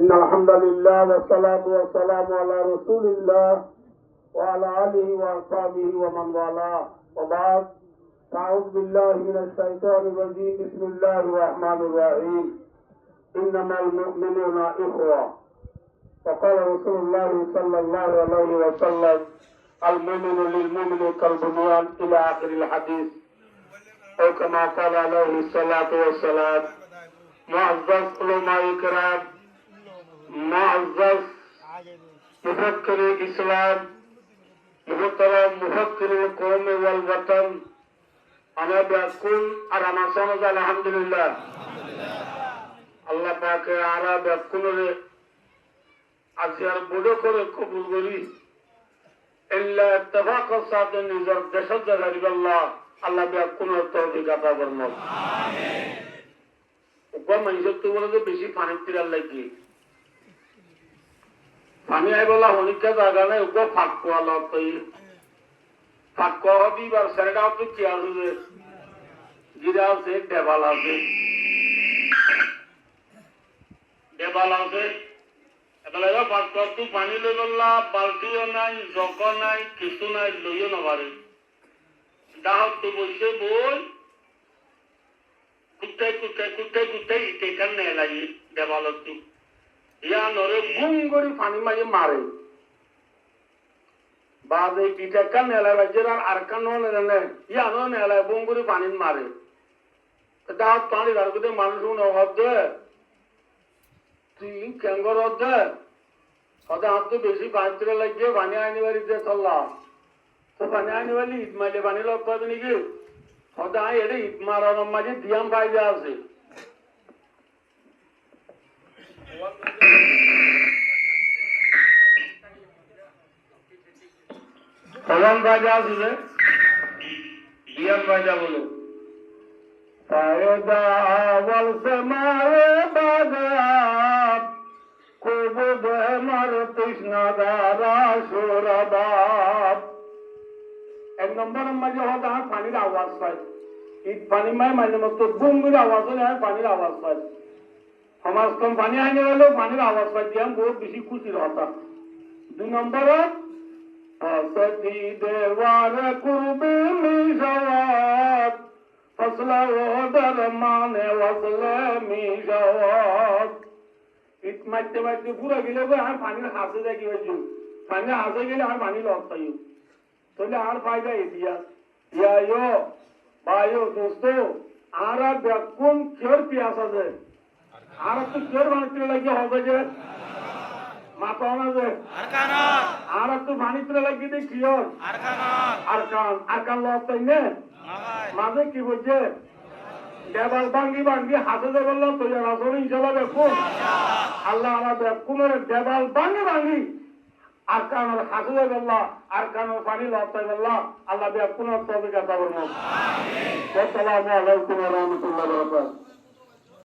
إن الحمد لله والصلاة والسلام على رسول الله وعلى آله وأصحابه ومن والاه وبعد أعوذ بالله من الشيطان الرجيم بسم الله الرحمن الرحيم إنما المؤمنون إخوة وقال رسول الله صلى الله عليه وسلم المؤمن للمؤمن كالبنيان إلى آخر الحديث أو كما قال عليه الصلاة والسلام معزز علماء الكرام معزز مفكر الإسلام محترم مفكر القوم والوطن أنا بأقول أنا سنة الحمد لله الله باك أنا بأقول أزيار بدوكر قبول غري إلا اتفاق الصاد النظر دشد غريب الله الله بأقول التوفيق عطا فرمود وقام من يجب تقول بشي فاني تير الله كي فاني أي بالله هوني كذا غانا وقام فاقوا الله طيب فاقوا هدي بار سرقا تو كيا سوزي جيدا سے دبالا سے এবেলা পাঁচটো পানী লৈ গলা বাল্টিও নাই জগ নাই কিছু নাই লৈও নবাৰে দাহতো বসে বই কুটে ইটেকার নে লাগি দেবালতো ইয়া নরে বুম করে পানি মাঝে মারে বাদে ইটেকার নে লাগি যেরা আরকানো নে ইয়া নো নে লাগি বুম করে পানি মারে দাহত পানি দারগতে মানুষ নহদে তুই কেঙ্গর দে সদা হাত তো বেশি পাঁচটা লাগিয়ে পানি আইনি বাড়িতে চললাম তো পানি আইনি বাড়ি ঈদ মাইলে পানি লগ পাবে নাকি সদা এটা ঈদ মারার মাঝে দিয়াম ফায়দা আছে কলম ফায়দা আছে যে দিয়াম ফায়দা বলো ফায়দা বল সমায়ে বাগাত কুবুদ মার তৃষ্ণা দ্বারা সুরবাব এক নম্বর মাঝে হয়তো আমার পানির আওয়াজ পাই ঈদ পানি মায় মাঝে মতো বুম করে আওয়াজ হলে আমি পানির আওয়াজ পাই সমাজ কম পানি আইনে গেলেও পানির আওয়াজ পাই দিয়ে আমি বহুত বেশি খুশির হতাম 2 নম্বরে সতী দেওয়ার কুরবে মিশাওয়াত ফসলা ওদর মানে ওসলে মিশাওয়াত ঈদ মারতে মারতে পুরো গেলে আমি পানির হাসে দেখি হয়েছি পানির হাসে গেলে আমি পানি লস পাই তাহলে আর ফায়দা দিয়া ইয়ায়ো ভাইও দোস্ত আর কোন কেউ পিয়াস আছে আর তো কেউ বানিতে লাগিয়ে হবে যে মাথা না যে আর তো বানিতে লাগিয়ে দেখ কিয়র আর কান লস তাই না মাঝে কি বলছে দেবাল ভাঙ্গি ভাঙ্গি হাতে যে বললাম তো আসলে ইনশাল্লাহ দেখুন আল্লাহ আমার দেখুন দেবাল ভাঙ্গি ভাঙ্গি আর কান হাতে যে বললাম আর কান পানি লড়তে বললাম আল্লাহ দেখুন তবে কথা বলবো আসসালামু আলাইকুম ওয়া রাহমাতুল্লাহি ওয়া বারাকাতুহু